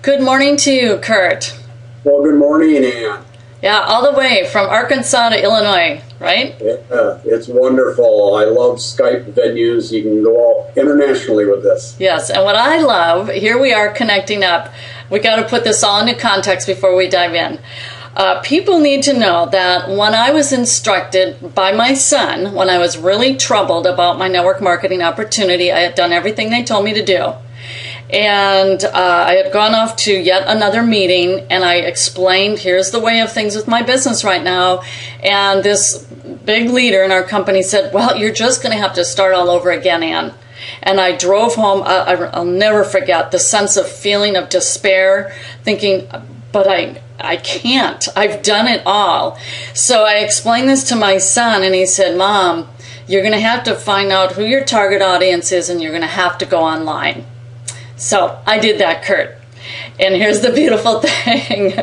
Good morning to you, Curt. Well, good morning, Ann. Yeah, all the way from Arkansas to Illinois, right? Yeah, it's wonderful. I love Skype venues. You can go all internationally with this. Yes, and what I love, here we are connecting up. We got to put this all into context before we dive in. People need to know that when I was instructed by my son, when I was really troubled about my network marketing opportunity, I had done everything they told me to do. And I had gone off to yet another meeting, and I explained, here's the way of things with my business right now. And this big leader in our company said, well, you're just going to have to start all over again, Ann. And I drove home. I'll never forget the sense of feeling of despair, thinking, but I can't. I've done it all. So I explained this to my son, and he said, Mom, you're going to have to find out who your target audience is, and you're going to have to go online. So I did that, Curt. And here's the beautiful thing.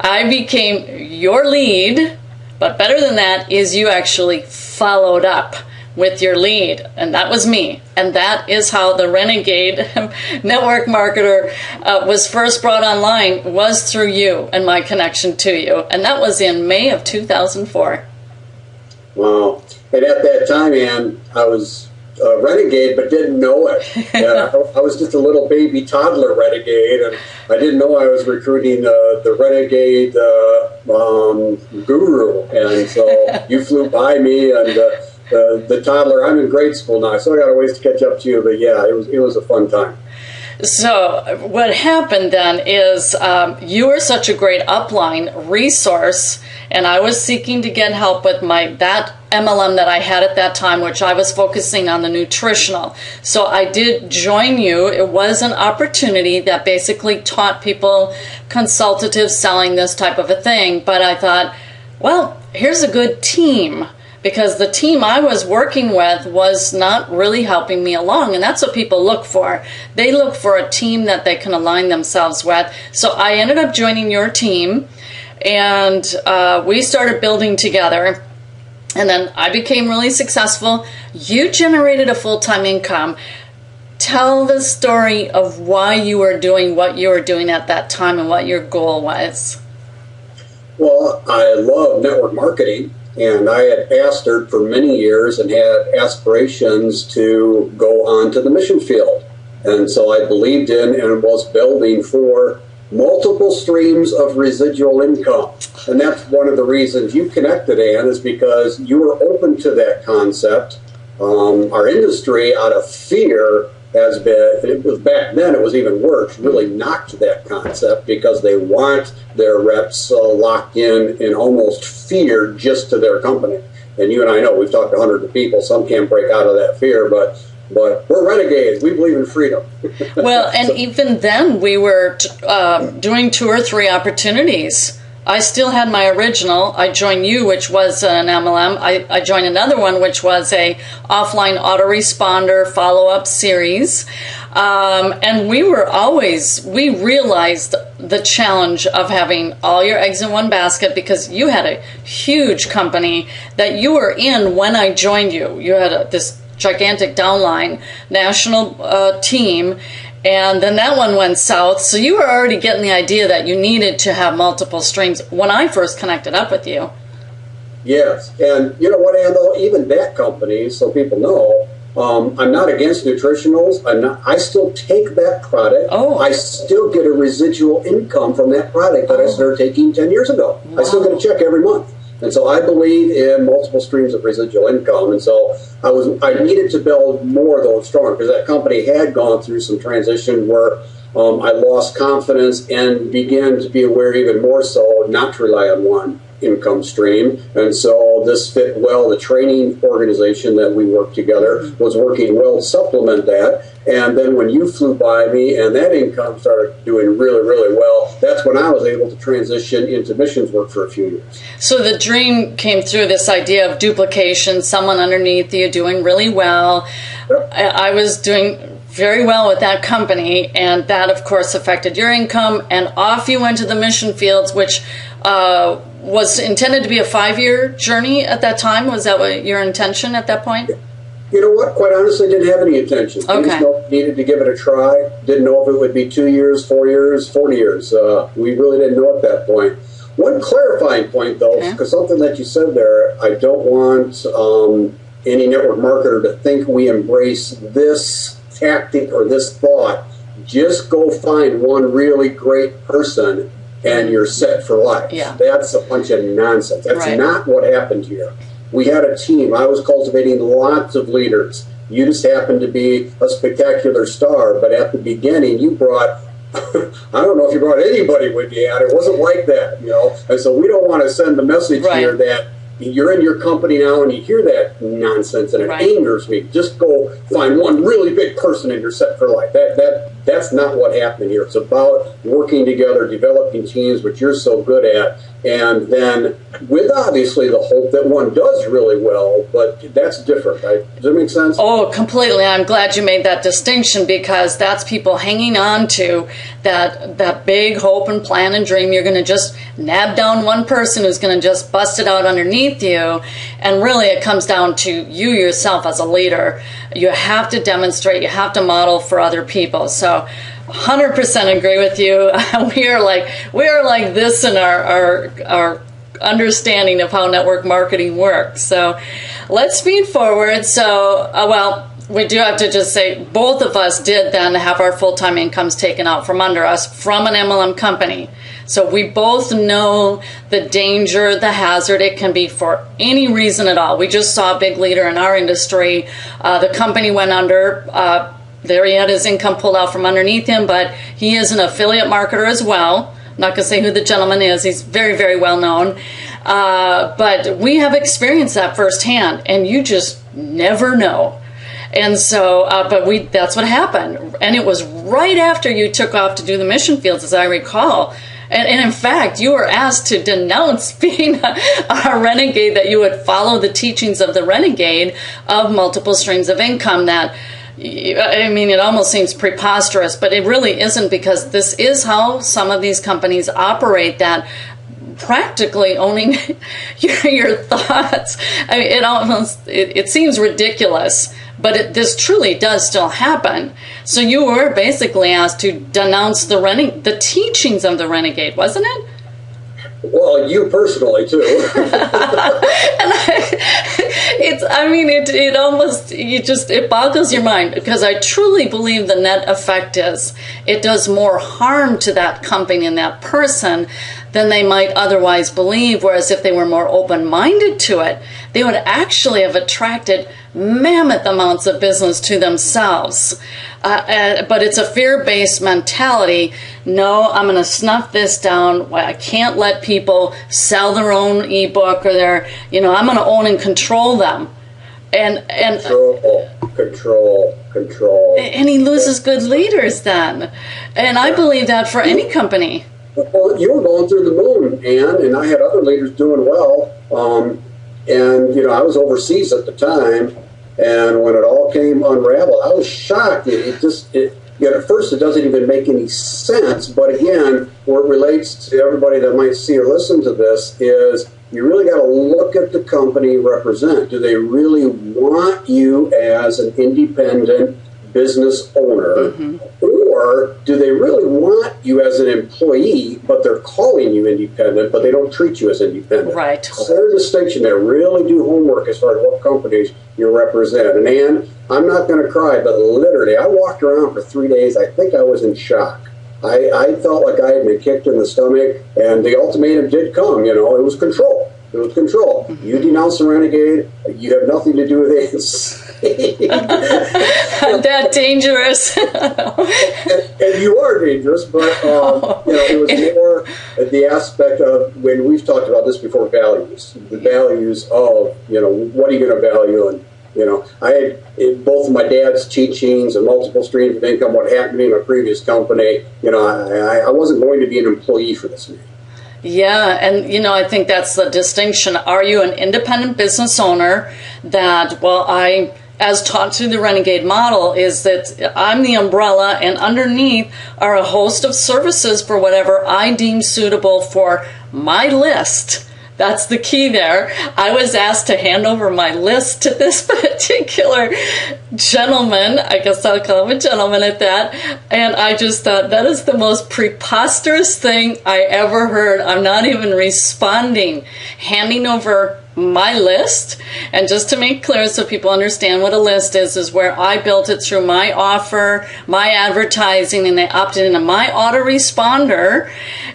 I became your lead, but better than that is you actually followed up with your lead. And that was me. And that is how the Renegade Network Marketer was first brought online, was through you and my connection to you. And that was in May of 2004. Wow. And at that time, Ann, I was a renegade, but didn't know it. I was just a little baby toddler renegade, and I didn't know I was recruiting the renegade guru. And so you flew by me, and the toddler. I'm in grade school now, so I got a ways to catch up to you. But yeah, it was a fun time. So what happened then is you were such a great upline resource, and I was seeking to get help with that MLM that I had at that time, which I was focusing on the nutritional. So I did join you. It was an opportunity that basically taught people consultative selling, this type of a thing. But I thought, well, here's a good team. Because the team I was working with was not really helping me along. And that's what people look for. They look for a team that they can align themselves with. So I ended up joining your team, and we started building together. And then I became really successful. You generated a full-time income. Tell the story of why you were doing what you were doing at that time and what your goal was. Well, I love network marketing. And I had pastored for many years and had aspirations to go on to the mission field. And so I believed in and was building for multiple streams of residual income. And that's one of the reasons you connected, Ann, is because you were open to that concept. Our industry, out of fear, has been, back then it was even worse, really knocked that concept because they want their reps locked in almost fear just to their company. And you and I know, we've talked to hundreds of people, some can't break out of that fear, but we're renegades. We believe in freedom. Well, and even then we were doing 2 or 3 opportunities. I still had my original. I joined you, which was an MLM. I joined another one, which was a offline autoresponder follow-up series. And we realized the challenge of having all your eggs in one basket, because you had a huge company that you were in when I joined you. You had this gigantic downline national team. And then that one went south. So you were already getting the idea that you needed to have multiple streams when I first connected up with you. Yes. And you know what, Ann, though, even that company, so people know, I'm not against nutritionals. I still take that product. Oh. I still get a residual income from that product that I started taking 10 years ago. Wow. I still get a check every month. And so I believe in multiple streams of residual income. And so I needed to build more of those strong, because that company had gone through some transition where I lost confidence and began to be aware even more so not to rely on one income stream. And so this fit well. The training organization that we worked together was working well to supplement that. And then when you flew by me and that income started doing really, really well, that's when I was able to transition into missions work for a few years. So the dream came through this idea of duplication, someone underneath you doing really well. Yep. I was doing very well with that company, and that, of course, affected your income, and off you went to the mission fields, which was intended to be a 5-year journey at that time. Was that what your intention at that point? You know what? Quite honestly, didn't have any intention. Okay. We just needed to give it a try. Didn't know if it would be 2 years, 4 years, 40 years. We really didn't know at that point. One clarifying point, though, because something that you said there, I don't want any network marketer to think we embrace this tactic or this thought. Just go find one really great person and you're set for life. Yeah. That's a bunch of nonsense. That's not what happened here. We had a team. I was cultivating lots of leaders. You just happened to be a spectacular star, but at the beginning you brought, I don't know if you brought anybody with you, and it wasn't like that, you know. And so we don't want to send the message here that you're in your company now and you hear that nonsense and it angers me. Just go find one really big person and you're set for life. That's not what happened here. It's about working together, developing teams, which you're so good at, and then with obviously the hope that one does really well, but that's different, right? Does that make sense? Oh, completely. I'm glad you made that distinction, because that's people hanging on to that big hope and plan and dream. You're going to just nab down one person who's going to just bust it out underneath you, and really it comes down to you yourself as a leader. You have to demonstrate, you have to model for other people. So 100% agree with you. We are like this in our understanding of how network marketing works. So let's speed forward. So, we do have to just say both of us did then have our full-time incomes taken out from under us from an MLM company. So we both know the danger, the hazard it can be for any reason at all. We just saw a big leader in our industry. The company went under. There he had his income pulled out from underneath him, but he is an affiliate marketer as well. I'm not going to say who the gentleman is. He's very, very well known. But we have experienced that firsthand, and you just never know. And so, that's what happened. And it was right after you took off to do the mission fields, as I recall. And in fact, you were asked to denounce being a renegade, that you would follow the teachings of the renegade of multiple streams of income. That, I mean, it almost seems preposterous, but it really isn't, because this is how some of these companies operate, that practically owning your thoughts. I mean, it seems ridiculous, but this truly does still happen. So you were basically asked to denounce the teachings of the renegade, wasn't it? Well, you personally too. It boggles your mind, because I truly believe the net effect is it does more harm to that company and that person than they might otherwise believe. Whereas if they were more open-minded to it, they would actually have attracted mammoth amounts of business to themselves. But it's a fear-based mentality. No, I'm going to snuff this down. I can't let people sell their own ebook, or I'm going to own and control them. And control. And he loses good leaders then. And I believe that for any company. Well, you were going through the moon, Ann, and I had other leaders doing well. And I was overseas at the time, and when it all came unraveled, I was shocked. At first it doesn't even make any sense, but again, where it relates to everybody that might see or listen to this is you really got to look at the company you represent. Do they really want you as an independent business owner, or do they really want you as an employee, but they're calling you independent, but they don't treat you as independent? Right. Clear distinction there. Really do homework as far as what companies you represent. And Ann, I'm not going to cry, but literally, I walked around for 3 days. I think I was in shock. I felt like I had been kicked in the stomach, and the ultimatum did come. It was control. It was control. You denounce the renegade. You have nothing to do with it. That dangerous. and you are dangerous, but it was more the aspect of, when we've talked about this before, values. The values of what are you going to value, and I had both of my dad's teachings and multiple streams of income. What happened to me in my previous company, I wasn't going to be an employee for this man. Yeah, and I think that's the distinction. Are you an independent business owner that, as taught through the Renegade model, is that I'm the umbrella, and underneath are a host of services for whatever I deem suitable for my list, That's the key there. I was asked to hand over my list to this particular gentleman. I guess I'll call him a gentleman at that. And I just thought, that is the most preposterous thing I ever heard. I'm not even responding. Handing over my list. And just to make clear so people understand what a list is where I built it through my offer, my advertising, and they opted into my autoresponder.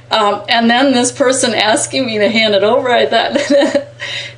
And then this person asking me to hand it over, I thought,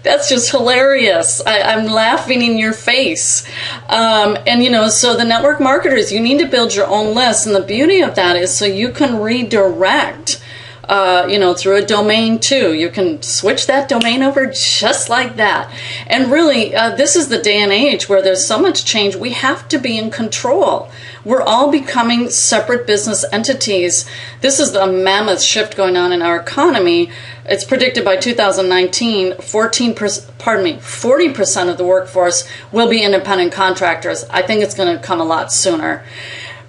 that's just hilarious. I'm laughing in your face. And, so the network marketers, you need to build your own list. And the beauty of that is so you can redirect through a domain too. You can switch that domain over just like that. And really, this is the day and age where there's so much change. We have to be in control. We're all becoming separate business entities. This is a mammoth shift going on in our economy. It's predicted by 2019, 40% of the workforce will be independent contractors. I think it's going to come a lot sooner.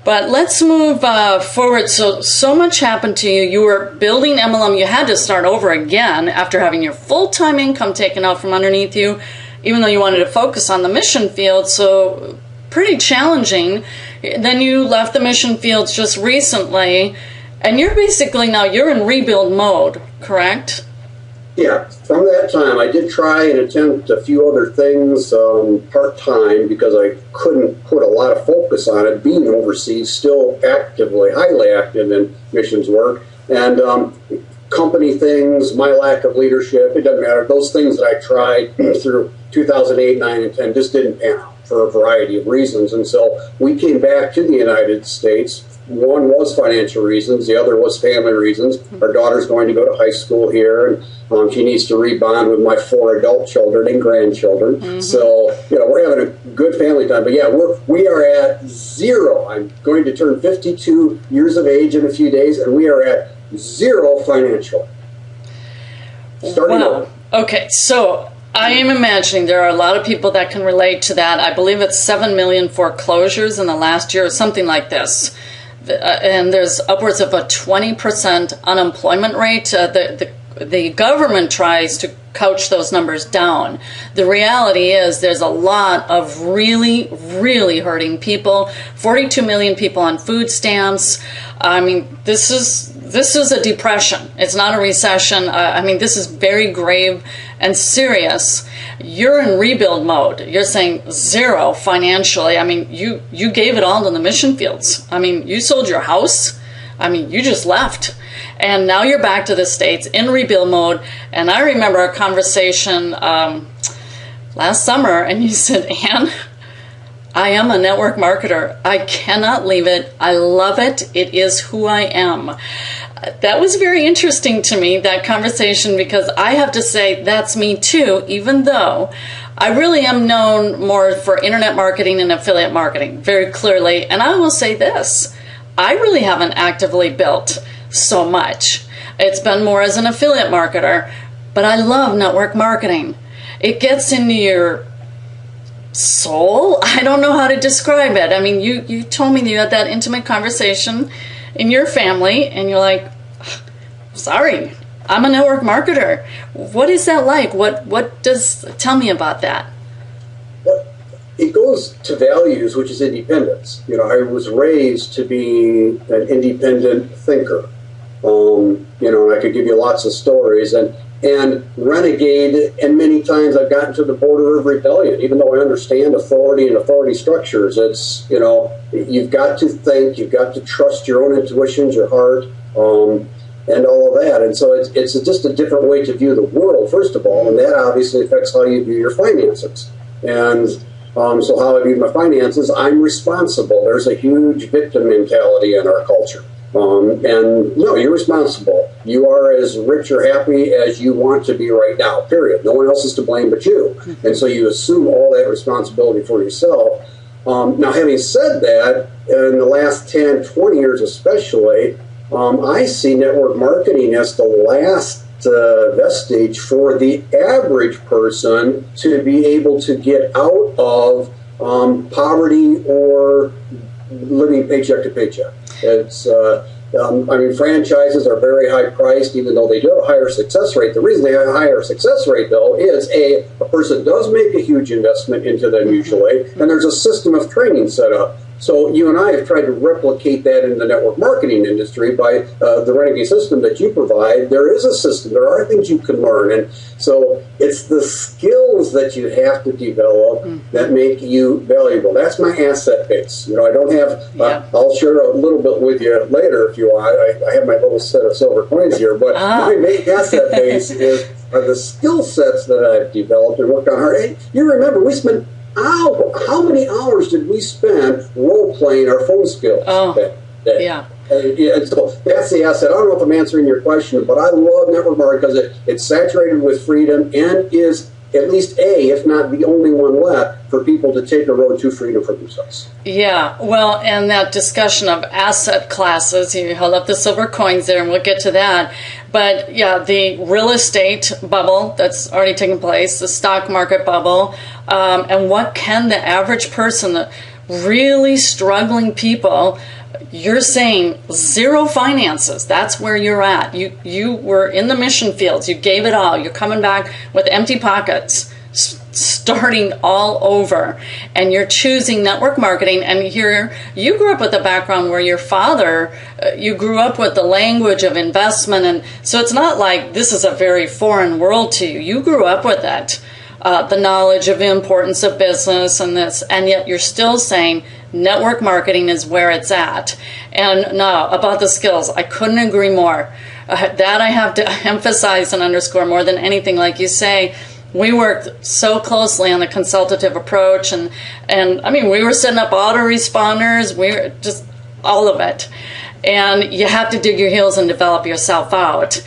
But let's move forward. So much happened to you. You were building MLM. You had to start over again after having your full-time income taken out from underneath you, even though you wanted to focus on the mission field. So pretty challenging. Then you left the mission fields just recently, and you're in rebuild mode, correct? Yeah, from that time, I did try and attempt a few other things part-time because I couldn't put a lot of focus on it, being overseas, still highly active in missions work, and company things, my lack of leadership, it doesn't matter. Those things that I tried through 2008, 9, and 10 just didn't pan out for a variety of reasons, and so we came back to the United States. One was financial reasons, the other was family reasons. Our daughter's going to go to high school here, and she needs to rebond with my 4 adult children and grandchildren. Mm-hmm. So, we're having a good family time. But yeah, we are at 0. I'm going to turn 52 years of age in a few days, and we are at 0 financially. Starting over. Okay, so I am imagining there are a lot of people that can relate to that. I believe it's 7 million foreclosures in the last year or something like this. And there's upwards of a 20% unemployment rate. The government tries to couch those numbers down. The reality is there's a lot of really, really hurting people. 42 million people on food stamps. I mean, this is a depression. It's not a recession. This is very grave and serious. You're in rebuild mode. You're saying 0 financially. You gave it all to the mission fields. You sold your house. You just left. And now you're back to the States in rebuild mode. And I remember our conversation last summer, and you said, Ann, I am a network marketer. I cannot leave it. I love it. It is who I am. That was very interesting to me, that conversation, because I have to say that's me too, even though I really am known more for internet marketing and affiliate marketing, very clearly. And I will say this, I really haven't actively built so much. It's been more as an affiliate marketer, but I love network marketing. It gets into your soul. I don't know how to describe it. You told me that you had that intimate conversation in your family, and you're like, sorry, I'm a network marketer. What is that like? Tell me about that. It goes to values, which is independence. I was raised to be an independent thinker. And I could give you lots of stories and renegade, and many times I've gotten to the border of rebellion, even though I understand authority and authority structures. It's, you've got to think, you've got to trust your own intuitions, your heart, and all of that. And so it's just a different way to view the world, first of all, and that obviously affects how you view your finances. And so how I view my finances, I'm responsible. There's a huge victim mentality in our culture. And no, you're responsible. You are as rich or happy as you want to be right now, period. No one else is to blame but you. And so you assume all that responsibility for yourself. Now, having said that, in the last 10, 20 years especially, I see network marketing as the last vestige for the average person to be able to get out of poverty or living paycheck to paycheck. It's I mean, franchises are very high priced, even though they do have a higher success rate. The reason they have a higher success rate, though, is a person does make a huge investment into them usually, and there's a system of training set up. So you and I have tried to replicate that in the network marketing industry by the Renegade system that you provide. There is a system. There are things you can learn. And so it's the skills that you have to develop that make you valuable. That's my asset base. You know, I don't have, I'll share a little bit with you later if you want. I have my little set of silver coins here, but my main asset base are the skill sets that I've developed and worked on hard. And you remember, we spent how many hours did we spend role-playing our phone skills that day? Yeah. And so that's the asset. I don't know if I'm answering your question, but I love network marketing because it's saturated with freedom and is at least if not the only one left for people to take a road to freedom for themselves. Yeah, well, and that discussion of asset classes, you held up the silver coins there, and we'll get to that. But yeah, the real estate bubble that's already taken place, the stock market bubble, and what can the average person, the really struggling people, you're saying zero finances. That's where you're at. You were in the mission fields. You gave it all. You're coming back with empty pockets, starting all over. And you're choosing network marketing. And here, you grew up with a background where your father, you grew up with the language of investment. And so it's not like this is a very foreign world to you. You grew up with it. The knowledge of the importance of business and this. And yet you're still saying network marketing is where it's at. And now about the skills, I couldn't agree more. That I have to emphasize and underscore more than anything. Like you say, we worked so closely on the consultative approach, and I mean, we were setting up autoresponders. We were just all of it. And you have to dig your heels and develop yourself out.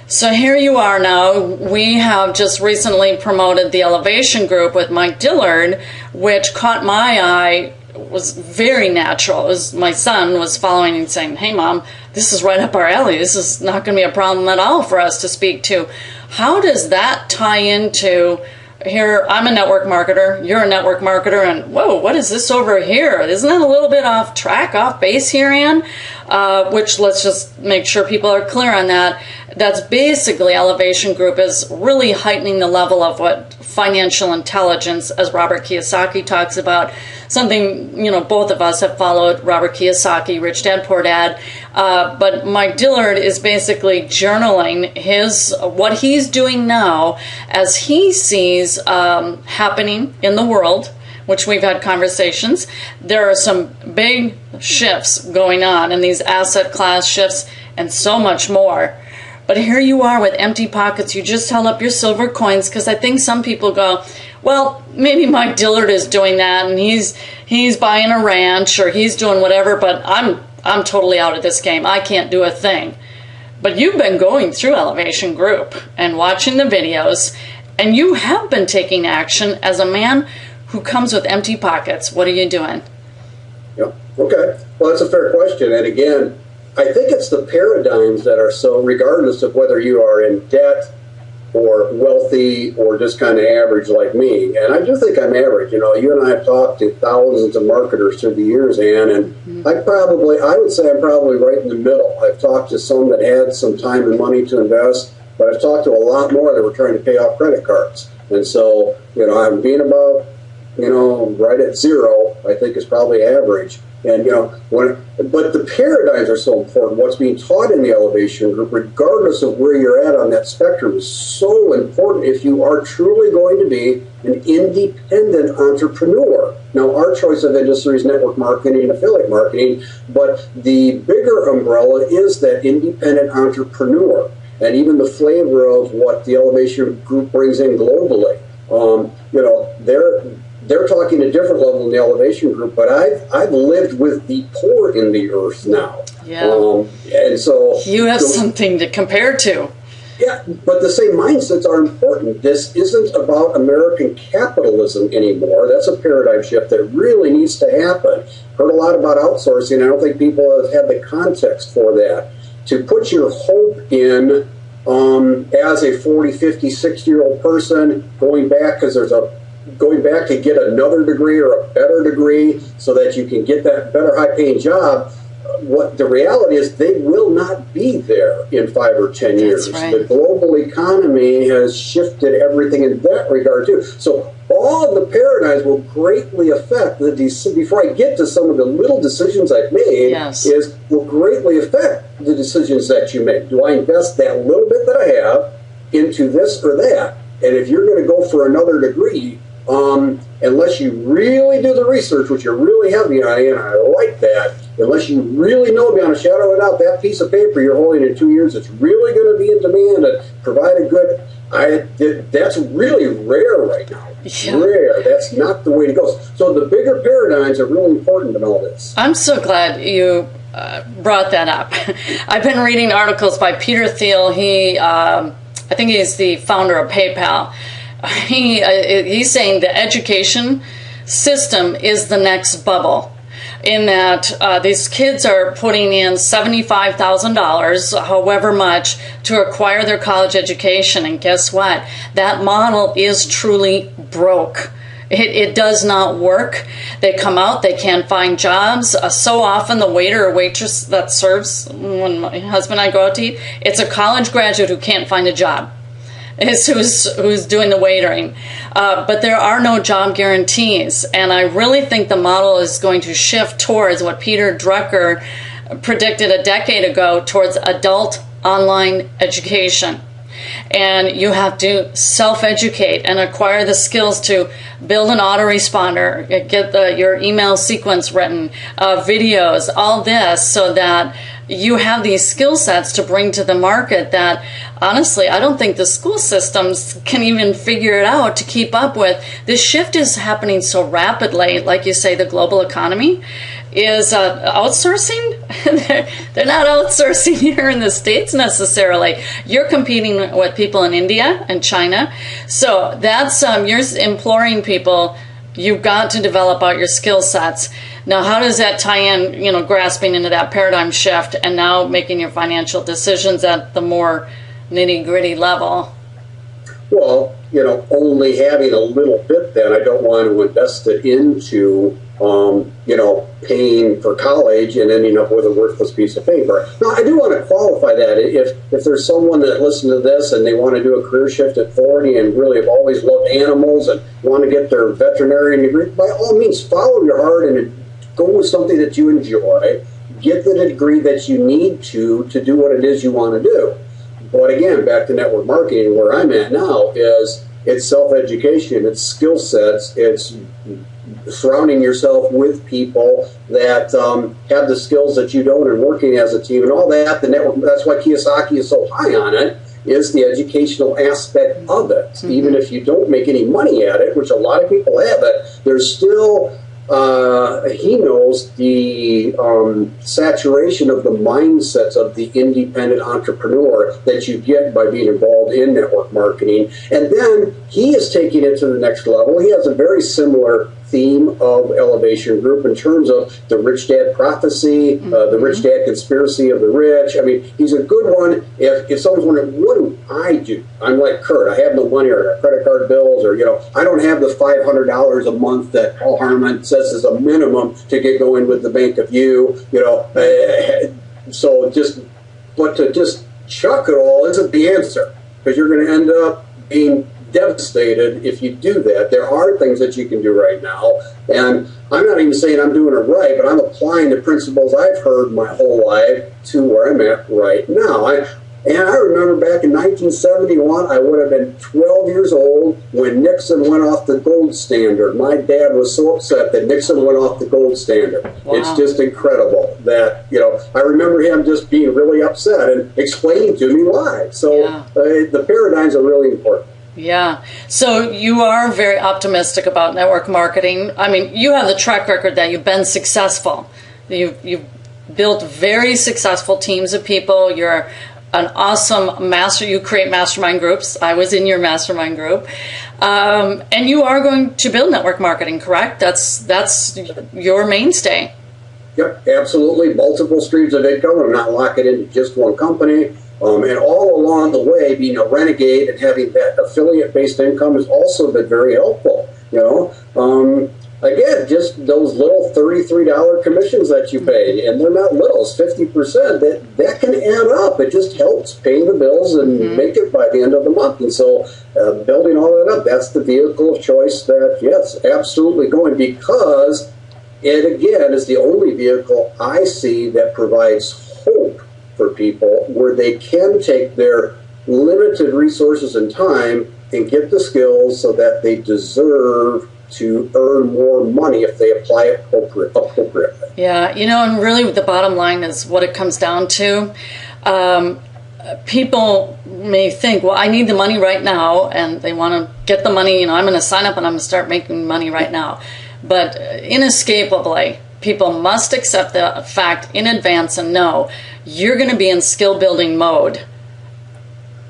So here you are now. We have just recently promoted the Elevation Group with Mike Dillard, which caught my eye. Was very natural. It was, my son was following and saying, "Hey, Mom, this is right up our alley. This is not going to be a problem at all for us to speak to." How does that tie into here? I'm a network marketer. You're a network marketer, and whoa, what is this over here? Isn't that a little bit off track, off base here, Ann? Which let's just make sure people are clear on that. That's basically Elevation Group is really heightening the level of what financial intelligence, as Robert Kiyosaki talks about, something, you know, both of us have followed Robert Kiyosaki, Rich Dad, Poor Dad. But Mike Dillard is basically journaling what he's doing now as he sees happening in the world, which we've had conversations. There are some big shifts going on in these asset class shifts and so much more. But here you are with empty pockets. You just held up your silver coins because I think some people go, well, maybe Mike Dillard is doing that and he's buying a ranch or he's doing whatever, but I'm totally out of this game. I can't do a thing. But you've been going through Elevation Group and watching the videos, and you have been taking action as a man who comes with empty pockets. What are you doing? Yep. Okay. Well, that's a fair question. And again, I think it's the paradigms that are so, regardless of whether you are in debt or wealthy or just kind of average like me. And I do think I'm average. You know, you and I have talked to thousands of marketers through the years, Ann, and I would say I'm probably right in the middle. I've talked to some that had some time and money to invest, but I've talked to a lot more that were trying to pay off credit cards. And so, you know, I'm being about, you know, right at zero, I think is probably average. And, you know, but the paradigms are so important. What's being taught in the Elevation Group, regardless of where you're at on that spectrum, is so important if you are truly going to be an independent entrepreneur. Now, our choice of industry is network marketing and affiliate marketing, but the bigger umbrella is that independent entrepreneur, and even the flavor of what the Elevation Group brings in globally. You know, they're talking a different level in the Elevation Group, but I've lived with the poor in the earth now. Yeah. And so you have something to compare to. Yeah, but the same mindsets are important. This isn't about American capitalism anymore. That's a paradigm shift that really needs to happen. Heard a lot about outsourcing. I don't think people have had the context for that. To put your hope in as a 40, 50, 60-year-old person going back to get another degree or a better degree so that you can get that better high-paying job, what the reality is, they will not be there in 5 or 10 years. Right. The global economy has shifted everything in that regard too. So all of the paradigms will greatly affect the before I get to some of the little decisions I've made, will greatly affect the decisions that you make. Do I invest that little bit that I have into this or that? And if you're going to go for another degree, unless you really do the research, which you're really heavy on, and I like that, unless you really know beyond a shadow of a doubt that piece of paper you're holding in 2 years, it's really going to be in demand and provide a good, that's really rare right now. Rare. That's not the way to go. So the bigger paradigms are really important in all this. I'm so glad you brought that up. I've been reading articles by Peter Thiel. I think he's the founder of PayPal. He's saying the education system is the next bubble, in that these kids are putting in $75,000, however much, to acquire their college education. And guess what? That model is truly broke. It does not work. They come out, they can't find jobs. So often the waiter or waitress that serves when my husband and I go out to eat, it's a college graduate who can't find a job. Is who's doing the waitering. But there are no job guarantees. And I really think the model is going to shift towards what Peter Drucker predicted a decade ago, towards adult online education. And you have to self-educate and acquire the skills to build an autoresponder, get your email sequence written, videos, all this, so that you have these skill sets to bring to the market that, honestly, I don't think the school systems can even figure it out to keep up with. This shift is happening so rapidly. Like you say, the global economy is outsourcing. They're not outsourcing here in the States necessarily. You're competing with people in India and China. So that's, you're imploring people, you've got to develop out your skill sets. Now, how does that tie in, grasping into that paradigm shift and now making your financial decisions at the more nitty-gritty level? Well, only having a little bit, then I don't want to invest it into, paying for college and ending up with a worthless piece of paper. Now, I do want to qualify that. If there's someone that listens to this and they want to do a career shift at 40 and really have always loved animals and want to get their veterinarian degree, by all means, follow your heart and go with something that you enjoy. Get the degree that you need to do what it is you want to do. But again, back to network marketing, where I'm at now is it's self-education, it's skill sets, it's surrounding yourself with people that have the skills that you don't, and working as a team and all that. The network, that's why Kiyosaki is so high on it, is the educational aspect of it. Mm-hmm. Even if you don't make any money at it, which a lot of people have it, there's still he knows the saturation of the mindsets of the independent entrepreneur that you get by being involved in network marketing. And then he is taking it to the next level. He has a very similar theme of Elevation Group in terms of the Rich Dad Prophecy, the Rich Dad Conspiracy of the Rich. I mean, he's a good one. If someone's wondering, what do I do? I'm like Curt. I have no money, or I got credit card bills, or, I don't have the $500 a month that Paul Harmon says is a minimum to get going with the Bank of so to just chuck it all isn't the answer, because you're going to end up being devastated if you do that. There are things that you can do right now, and I'm not even saying I'm doing it right, but I'm applying the principles I've heard my whole life to where I'm at right now. I remember back in 1971, I would have been 12 years old when Nixon went off the gold standard. My dad was so upset that Nixon went off the gold standard. Wow. It's just incredible that, I remember him just being really upset and explaining to me why. So the paradigms are really important. Yeah. So you are very optimistic about network marketing. I mean, you have the track record that you've been successful. You've built very successful teams of people. You're an awesome master. You create mastermind groups. I was in your mastermind group. And you are going to build network marketing, correct? That's your mainstay. Yep, absolutely. Multiple streams of income. I'm not locking into just one company. And all along the way, being a renegade and having that affiliate-based income has also been very helpful. again, just those little $33 commissions that you pay, and they're not little, it's 50%, that can add up. It just helps pay the bills and make it by the end of the month. And so building all that up, that's the vehicle of choice that, yes, absolutely going, because it, again, is the only vehicle I see that provides hope for people where they can take their limited resources and time and get the skills so that they deserve to earn more money if they apply it appropriately. Yeah, and really the bottom line is what it comes down to. People may think, well, I need the money right now, and they want to get the money, I'm going to sign up and I'm going to start making money right now. But inescapably, people must accept the fact in advance and know you're going to be in skill building mode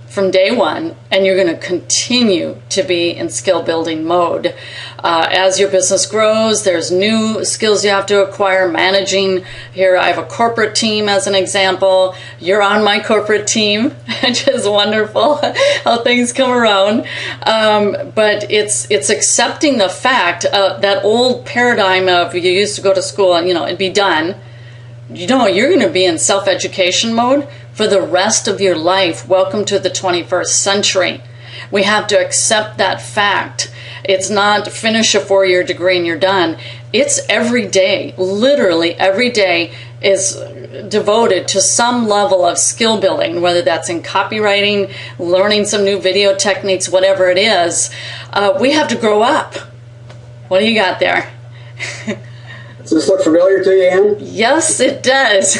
from day one, and you're going to continue to be in skill building mode. As your business grows, there's new skills you have to acquire, managing. Here I have a corporate team as an example. You're on my corporate team, which is wonderful how things come around. But it's accepting the fact that old paradigm of you used to go to school and it'd be done. You're going to be in self-education mode for the rest of your life. Welcome to the 21st century. We have to accept that fact. It's not finish a 4-year degree and you're done. It's every day, literally every day is devoted to some level of skill building, whether that's in copywriting, learning some new video techniques, whatever it is. We have to grow up. What do you got there? Does this look familiar to you, Ann? Yes, it does.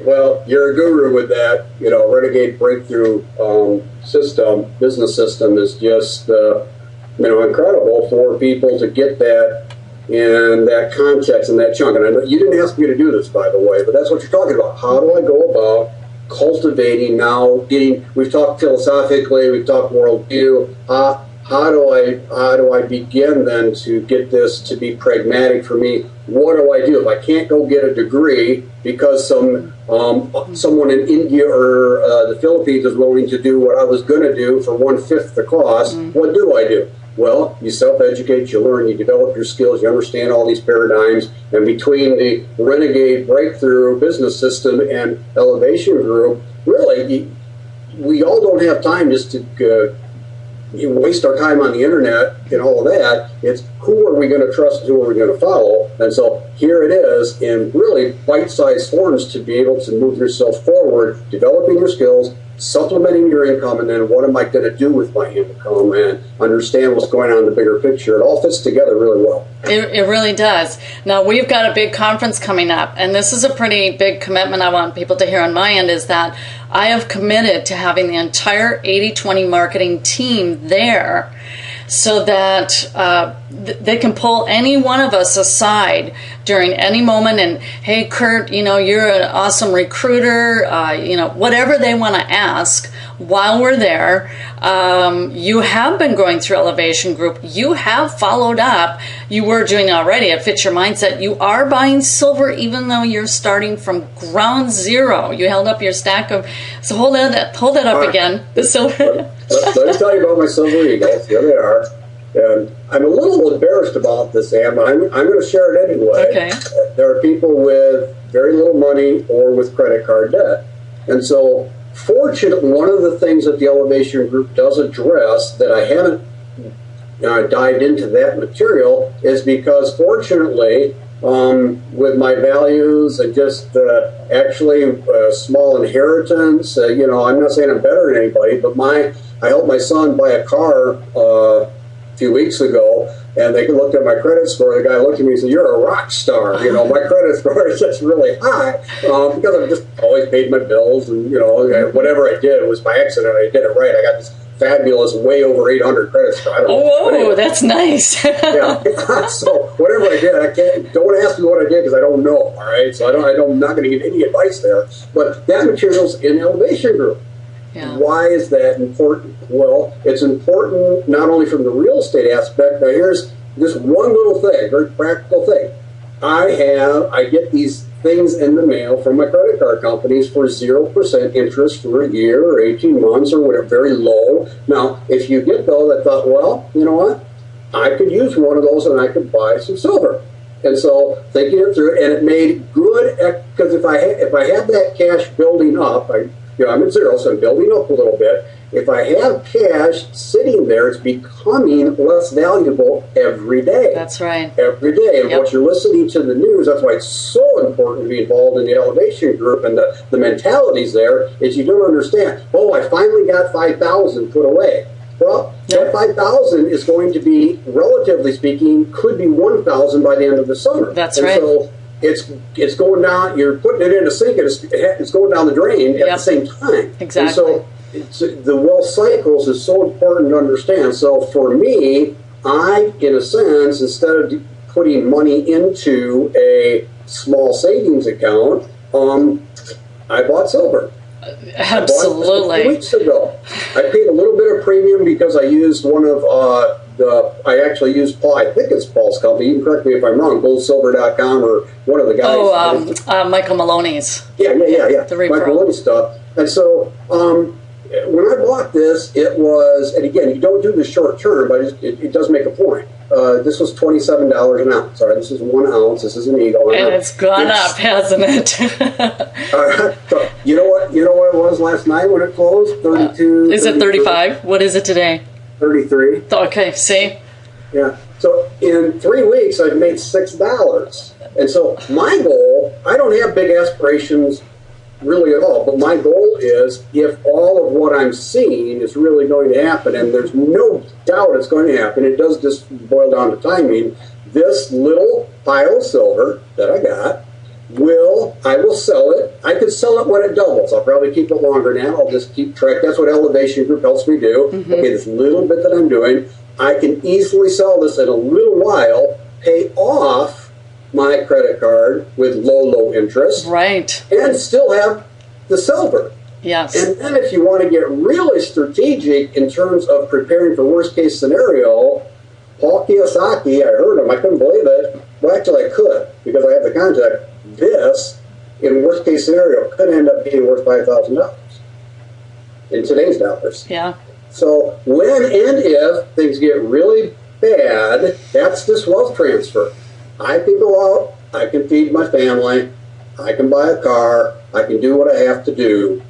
Well, you're a guru with that. Renegade Breakthrough business system is just, incredible for people to get that in that context and that chunk. And I know you didn't ask me to do this, by the way, but that's what you're talking about. How do I go about cultivating we've talked philosophically, we've talked worldview, how do I begin then to get this to be pragmatic for me? What do I do if I can't go get a degree because someone in India or the Philippines is willing to do what I was going to do for 1/5 the cost? What do I do? Well, you self-educate, you learn, you develop your skills, you understand all these paradigms, and between the Renegade Breakthrough business system and Elevation Group, really, we all don't have time just to waste our time on the internet and all of that. It's who are we going to trust and who are we going to follow? And so here it is in really bite-sized forms to be able to move yourself forward, developing your skills, supplementing your income, and then what am I going to do with my income and understand what's going on in the bigger picture. It all fits together really well. It really does. Now, we've got a big conference coming up, and this is a pretty big commitment I want people to hear on my end, is that I have committed to having the entire 80/20 marketing team there so that they can pull any one of us aside during any moment and, hey, Curt, you're an awesome recruiter, whatever they want to ask while we're there. You have been going through Elevation Group. You have followed up. You were doing it already. It fits your mindset. You are buying silver even though you're starting from ground zero. You held up your stack of, so hold that up again. The silver. Let me tell you about my silver eagles. Here they are. And I'm a little embarrassed about this, Am. I'm going to share it anyway. Okay. There are people with very little money or with credit card debt. And so, fortunately, one of the things that the Elevation Group does address that I haven't dived into that material is because, fortunately, with my values and just actually small inheritance, I'm not saying I'm better than anybody, but I helped my son buy a car a few weeks ago, and they looked at my credit score. The guy looked at me and said, "You're a rock star." My credit score is just really high because I've just always paid my bills, and whatever I did was by accident. I did it right. I got this fabulous, way over 800 credit score. I don't know. Whoa, anyway, that's nice. Yeah. So whatever I did, don't ask me what I did because I don't know. All right, so I'm not going to give any advice there. But that material's in Elevation Group. Yeah. Why is that important? Well, it's important not only from the real estate aspect. Now, here's just one little thing, very practical thing. I get these things in the mail from my credit card companies for 0% interest for a year or 18 months or whatever, very low. Now, if you get those, I thought, well, you know what? I could use one of those and I could buy some silver. And so thinking it through, and it made good, because if I had that cash building up, I'm at zero, so I'm building up a little bit. If I have cash sitting there, it's becoming less valuable every day. That's right. Every day. And what you're listening to the news, that's why it's so important to be involved in the elevation group, and the mentalities there is you don't understand. Oh, I finally got 5,000 put away. Well, that 5,000 is going to be, relatively speaking, could be 1,000 by the end of the summer. That's right. So it's going down. You're putting it in a sink, and it's going down the drain at the same time. Exactly. And so the wealth cycles is so important to understand. So for me, I, in a sense, instead of putting money into a small savings account, I bought silver. Absolutely. I bought it 2 weeks ago. I paid a little bit of premium because I used one of I actually used Paul, I think it's Paul's company, you can correct me if I'm wrong, goldsilver.com or one of the guys. Michael Maloney's. Yeah. The Michael Maloney's stuff. And so when I bought this, it was, and again, you don't do this short term, but it does make a point. This was $27 an ounce. All right, this is 1 ounce. This is an eagle. And it's gone up, hasn't it? So you know what it was last night when it closed? 32. Is it 35? What is it today? 33. Okay, see? Yeah. So in 3 weeks, I've made $6. And so my goal, I don't have big aspirations really at all, but my goal is, if all of what I'm seeing is really going to happen, and there's no doubt it's going to happen, it does just boil down to timing, this little pile of silver that I got, I will sell it. I could sell it when it doubles. I'll probably keep it longer now. I'll just keep track. That's what Elevation Group helps me do. Mm-hmm. Okay, this little bit that I'm doing, I can easily sell this in a little while, pay off my credit card with low interest. Right. And still have the silver. Yes. And then if you want to get really strategic in terms of preparing for worst case scenario, Paul Kiyosaki, I heard him, I couldn't believe it. Well, actually I could, because I have the contact. This, in worst case scenario, could end up being worth $5,000 in today's dollars. Yeah. So when and if things get really bad, that's this wealth transfer. I can go out, I can feed my family, I can buy a car, I can do what I have to do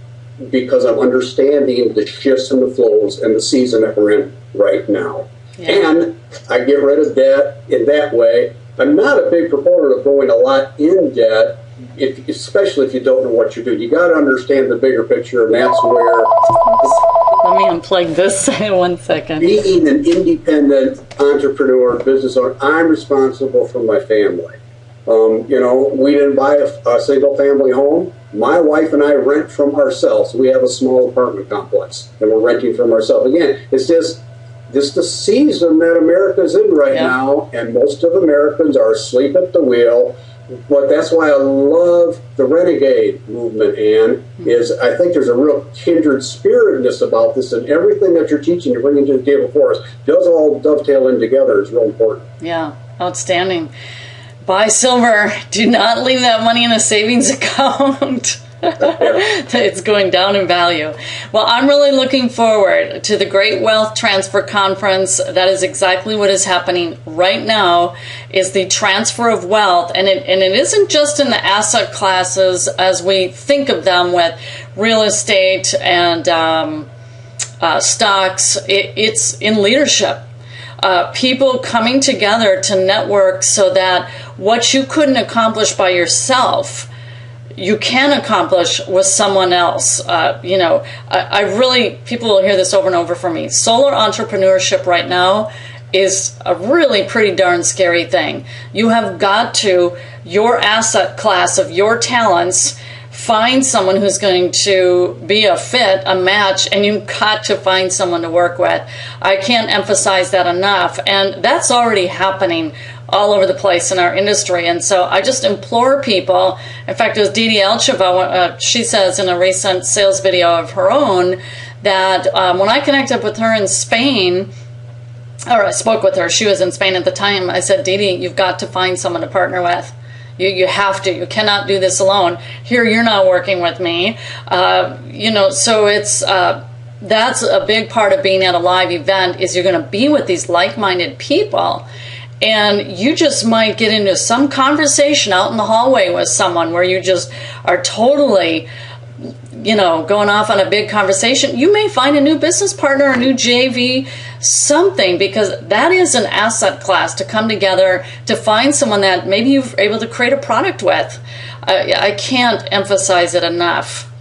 because I'm understanding the shifts and the flows and the season that we're in right now. Yeah. And I get rid of debt in that way. I'm not a big proponent of going a lot in debt, especially if you don't know what you're doing. You got to understand the bigger picture, and that's where... Let me unplug this in 1 second. Being an independent entrepreneur, business owner, I'm responsible for my family. We didn't buy a single-family home. My wife and I rent from ourselves. We have a small apartment complex, and we're renting from ourselves. Again, it's just the season that America's in right now, and most of Americans are asleep at the wheel. But that's why I love the Renegade movement, Ann, is I think there's a real kindred spiritedness about this, and everything that you're teaching, you're bringing to the table for us, does all dovetail in together. It's real important. Yeah, outstanding. Buy silver. Do not leave that money in a savings account. It's going down in value. Well, I'm really looking forward to the Great Wealth Transfer Conference. That is exactly what is happening right now, is the transfer of wealth. And it isn't just in the asset classes as we think of them with real estate and stocks. It's in leadership. People coming together to network so that what you couldn't accomplish by yourself, you can accomplish with someone else. I really, people will hear this over and over from me. Solar entrepreneurship right now is a really pretty darn scary thing. You have got to, your asset class of your talents, find someone who's going to be a fit, a match, and you've got to find someone to work with. I can't emphasize that enough. And that's already happening all over the place in our industry. And so I just implore people, in fact, it was Didi Elcheva, she says in a recent sales video of her own, that when I connected with her in Spain, or I spoke with her, she was in Spain at the time, I said, Didi, you've got to find someone to partner with. You have to. You cannot do this alone. Here, you're not working with me. So it's that's a big part of being at a live event, is you're going to be with these like-minded people. And you just might get into some conversation out in the hallway with someone where you just are totally, going off on a big conversation. You may find a new business partner, a new JV, something, because that is an asset class to come together to find someone that maybe you're able to create a product with. I can't emphasize it enough.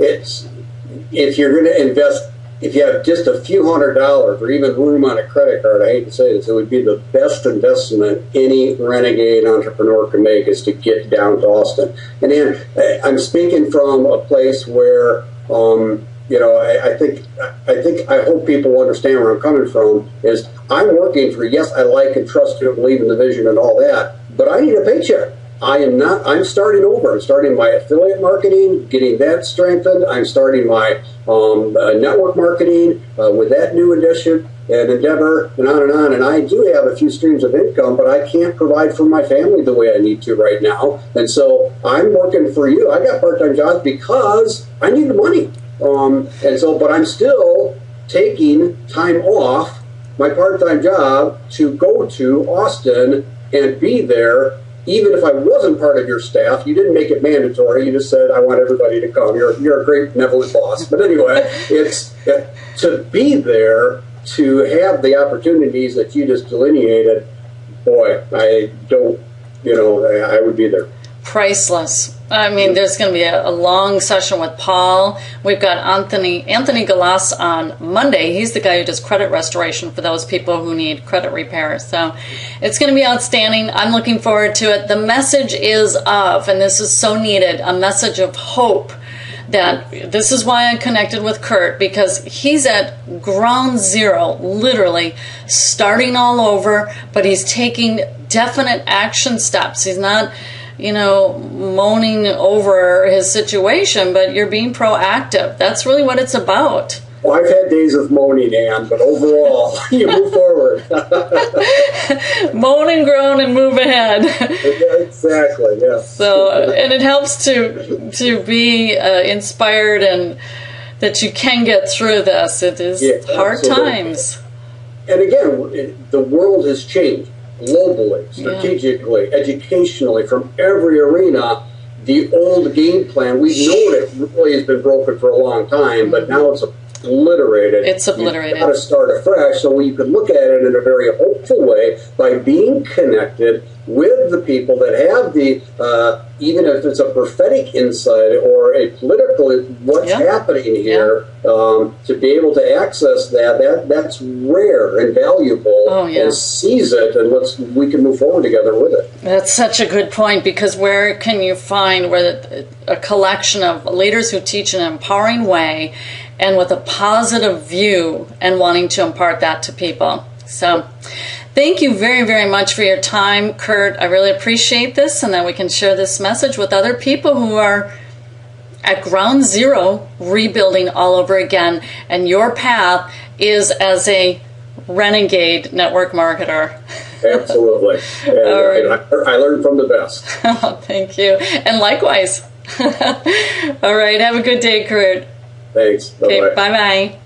If you're going to invest, if you have just a few $100s or even room on a credit card, I hate to say this, it would be the best investment any renegade entrepreneur can make, is to get down to Austin. And then I'm speaking from a place where, I hope people understand where I'm coming from, is I'm working for, yes, I like and trust you and believe in the vision and all that, but I need a paycheck. I'm starting over. I'm starting my affiliate marketing, getting that strengthened. I'm starting my network marketing with that new addition and endeavor, and on and on. And I do have a few streams of income, but I can't provide for my family the way I need to right now. And so I'm working for you. I got part-time jobs because I need the money. But I'm still taking time off my part-time job to go to Austin and be there. Even if I wasn't part of your staff, you didn't make it mandatory. You just said, I want everybody to come. You're a great benevolent boss. But anyway, it's to be there, to have the opportunities that you just delineated. Boy, I would be there. Priceless. I mean, there's going to be a long session with Paul. We've got Anthony Galas on Monday. He's the guy who does credit restoration for those people who need credit repair. So it's going to be outstanding. I'm looking forward to it. The message is of, and this is so needed, a message of hope. That this is why I connected with Curt, because he's at ground zero, literally starting all over, but he's taking definite action steps. He's not moaning over his situation, but you're being proactive. That's really what it's about. Well, I've had days of moaning, Ann, but overall, you move forward. Moan and groan and move ahead. Exactly, yes. So, and it helps to be inspired, and that you can get through this. It is hard times. And again, the world has changed. Globally, strategically, educationally, from every arena. The old game plan, we've known it really has been broken for a long time, but now it's obliterated. You've got to start afresh. So you can look at it in a very hopeful way by being connected with the people that have the, even if it's a prophetic insight or a political, what's happening here, to be able to access that's rare and valuable, and seize it, and we can move forward together with it. That's such a good point, because where can you find a collection of leaders who teach in an empowering way and with a positive view and wanting to impart that to people? So thank you very, very much for your time, Curt. I really appreciate this, and that we can share this message with other people who are at ground zero, rebuilding all over again. And your path is as a renegade network marketer. Absolutely. And I learned from the best. Oh, thank you. And likewise. All right. Have a good day, Curt. Thanks. Bye-bye. Okay, bye-bye.